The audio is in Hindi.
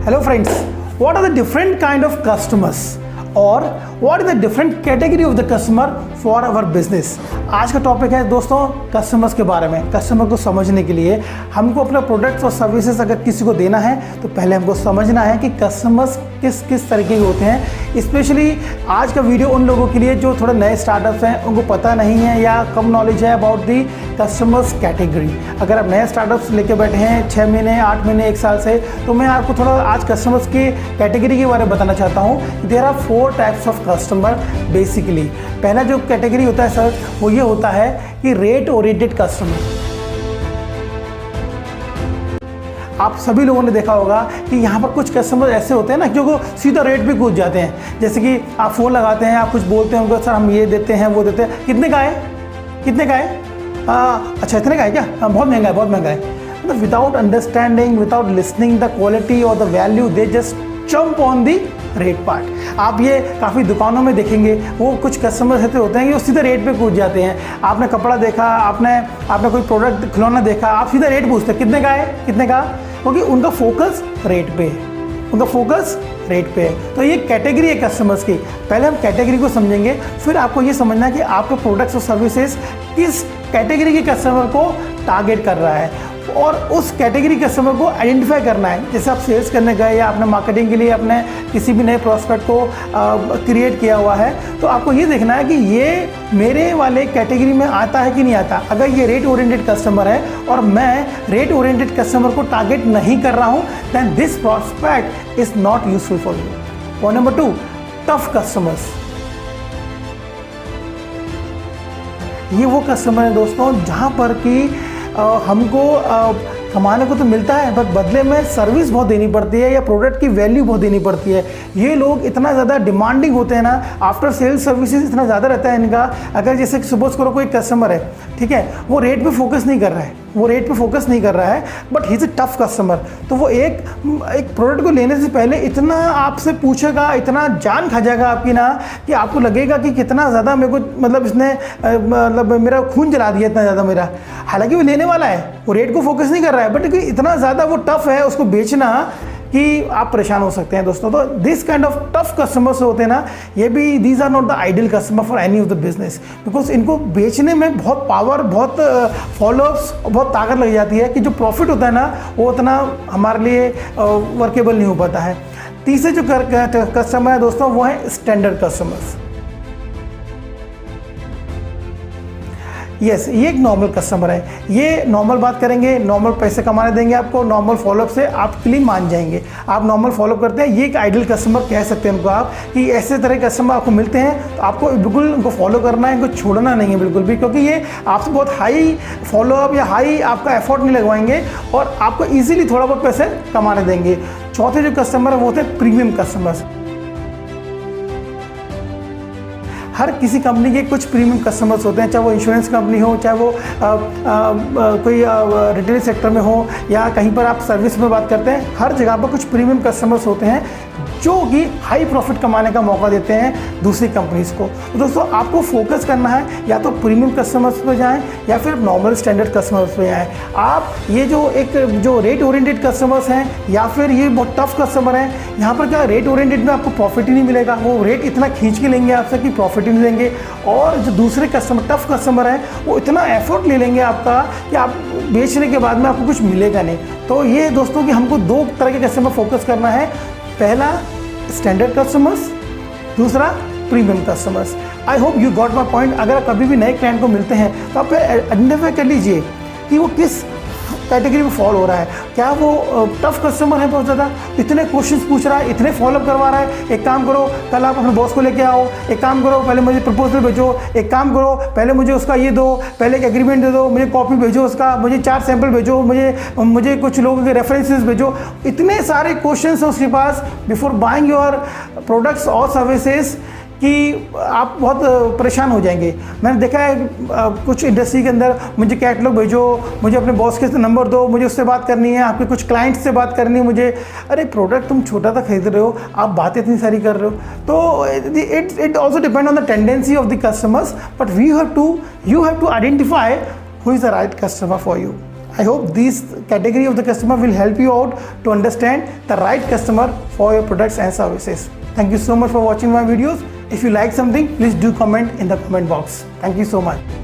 Hello friends, what are the different kind of customers और what is the different category of the customer for our business? आज का टॉपिक है दोस्तों कस्टमर्स के बारे में। कस्टमर को समझने के लिए हमको अपना प्रोडक्ट्स और सर्विसेज अगर किसी को देना है तो पहले हमको समझना है कि कस्टमर्स किस किस तरीके के होते हैं। स्पेशली आज का वीडियो उन लोगों के लिए जो थोड़े नए स्टार्टअप्स हैं, उनको पता नहीं है या कम नॉलेज है अबाउट दी कस्टमर्स कैटेगरी। अगर आप नए स्टार्टअप्स लेके बैठे हैं 6 महीने 8 महीने 1 साल से, तो मैं आपको थोड़ा आज कस्टमर्स की कैटेगरी के बारे में बताना चाहता हूँ। There are 4 types of customer basically. पहला जो कैटेगरी होता है सर, वो ये होता है कि रेट ओरिएंटेड कस्टमर। आप सभी लोगों ने देखा होगा कि यहाँ पर कुछ कस्टमर ऐसे होते हैं ना जो सीधा रेट पे कूद जाते हैं। जैसे कि आप फ़ोन लगाते हैं, आप कुछ बोलते हैं उनको, सर हम ये देते हैं वो देते हैं, कितने का है, कितने का है, अच्छा इतने का है क्या, बहुत महंगा है, बहुत महंगा है। मतलब without understanding, without listening the quality और the value, they just jump on the rate part. आप ये काफ़ी दुकानों में देखेंगे, वो कुछ कस्टमर ऐसे होते हैं कि वो सीधे रेट पे कूद जाते हैं। आपने कपड़ा देखा, आपने कोई प्रोडक्ट खिलौना देखा, आप सीधा रेट पूछते हैं कितने का है, कितने का, क्योंकि उनका फोकस रेट पे है, उनका फोकस रेट पे है। तो ये कैटेगरी है कस्टमर्स की। पहले हम कैटेगरी को समझेंगे, फिर आपको ये समझना है कि आपके प्रोडक्ट्स और सर्विसेज किस कैटेगरी के कस्टमर को टारगेट कर रहा है और उस कैटेगरी कस्टमर को आइडेंटिफाई करना है। जैसे आप सेल्स करने गए या आपने मार्केटिंग के लिए अपने किसी भी नए प्रोस्पेक्ट को क्रिएट किया हुआ है, तो आपको ये देखना है कि ये मेरे वाले कैटेगरी में आता है कि नहीं आता। अगर ये रेट ओरिएंटेड कस्टमर है और मैं रेट ओरिएंटेड कस्टमर को टारगेट नहीं कर रहा हूँ, then this prospect is not useful for you. Point number 2, tough customers. ये वो कस्टमर है दोस्तों जहाँ पर कि हमको कमाने को तो मिलता है, बट बदले में सर्विस बहुत देनी पड़ती है या प्रोडक्ट की वैल्यू बहुत देनी पड़ती है। ये लोग इतना ज़्यादा डिमांडिंग होते हैं ना, आफ्टर सेल्स सर्विसेज इतना ज़्यादा रहता है इनका। अगर जैसे सपोज करो कोई कस्टमर है, ठीक है, वो रेट पे फोकस नहीं कर रहा है, वो रेट पे फोकस नहीं कर रहा है, but he is a tough customer. तो वो एक प्रोडक्ट को लेने से पहले इतना आपसे पूछेगा, इतना जान खा जाएगा आपकी ना, कि आपको लगेगा कि कितना ज़्यादा मेरे को, मतलब इसने मतलब मेरा खून जला दिया इतना ज़्यादा मेरा। हालांकि वो लेने वाला है, वो रेट को फोकस नहीं कर रहा है, बट इतना ज़्यादा वो टफ है उसको बेचना कि आप परेशान हो सकते हैं दोस्तों। तो this kind of tough customers होते हैं ना, ये भी these are not the ideal customer for any of the business, because इनको बेचने में बहुत पावर, बहुत फॉलोअर्स, बहुत ताकत लग जाती है कि जो प्रॉफिट होता है ना वो उतना हमारे लिए वर्केबल नहीं हो पाता है। तीसरे जो कस्टमर है दोस्तों, वो है स्टैंडर्ड कस्टमर्स। यस, ये एक नॉर्मल कस्टमर है। ये नॉर्मल बात करेंगे, नॉर्मल पैसे कमाने देंगे आपको, नॉर्मल फॉलोअप से आपके लिए मान जाएंगे, आप नॉर्मल फॉलोअप करते हैं। ये एक आइडियल कस्टमर कह सकते हैं उनको आप, कि ऐसे तरह के कस्टमर आपको मिलते हैं तो आपको बिल्कुल उनको फॉलो करना है, इनको छोड़ना नहीं है बिल्कुल भी, क्योंकि ये आपसे बहुत हाई फॉलोअप या हाई आपका एफर्ट नहीं लगवाएंगे और आपको ईजिली थोड़ा बहुत पैसे कमाने देंगे। चौथे जो कस्टमर है वो होते हैं प्रीमियम कस्टमर्स। हर किसी कंपनी के कुछ प्रीमियम कस्टमर्स होते हैं, चाहे वो इंश्योरेंस कंपनी हो, चाहे वो कोई रिटेल सेक्टर में हो, या कहीं पर आप सर्विस में बात करते हैं, हर जगह पर कुछ प्रीमियम कस्टमर्स होते हैं जो कि हाई प्रॉफिट कमाने का मौका देते हैं दूसरी कंपनीज को। तो दोस्तों आपको फोकस करना है, या तो प्रीमियम कस्टमर्स पे जाएं या फिर नॉर्मल स्टैंडर्ड कस्टमर्स पे जाएं। आप ये जो रेट ओरिएंटेड कस्टमर्स हैं या फिर ये बहुत टफ कस्टमर हैं, यहाँ पर क्या रेट ओरिएंटेड में आपको प्रॉफिट ही नहीं मिलेगा, वो रेट इतना खींच के लेंगे आपसे कि प्रॉफिट ही नहीं देंगे। और जो दूसरे कस्टमर टफ कस्टमर हैं, वो इतना एफर्ट ले लेंगे आपका कि आप बेचने के बाद में आपको कुछ मिलेगा नहीं। तो ये दोस्तों कि हमको 2 तरह के कस्टमर फोकस करना है, पहला स्टैंडर्ड कस्टमर्स, दूसरा premium customers. I hope you got my point. अगर आप कभी भी नए क्लाइंट को मिलते हैं तो आप आइडेंटिफाई कर लीजिए कि वो किस कैटेगरी में फॉल हो रहा है। क्या वो टफ कस्टमर है, बहुत ज़्यादा इतने क्वेश्चंस पूछ रहा है, इतने फॉलोअप करवा रहा है। एक काम करो, कल आप अपने बॉस को लेके आओ, एक काम करो पहले मुझे प्रपोजल भेजो, एक काम करो पहले मुझे उसका ये दो, पहले एक एग्रीमेंट दे दो, मुझे कॉपी भेजो उसका, मुझे 4 सैंपल भेजो, मुझे कुछ लोगों के रेफरेंसेस भेजो। इतने सारे क्वेश्चन हैं उसके पास बिफोर बाइंग योर प्रोडक्ट्स और सर्विसेज कि आप बहुत परेशान हो जाएंगे। मैंने देखा है कुछ इंडस्ट्री के अंदर, मुझे कैटलॉग भेजो, मुझे अपने बॉस के नंबर दो, मुझे उससे बात करनी है, आपके कुछ क्लाइंट से बात करनी है मुझे। अरे प्रोडक्ट तुम छोटा सा खरीद रहे हो, आप बातें इतनी सारी कर रहे हो। तो it also depend on the tendency of the customers, but you have to identify who is the right customer for you. I hope these category of the customer will help you out to understand the right customer for your products and services. Thank you so much for watching my videos. If you like something, please do comment in the comment box. Thank you so much.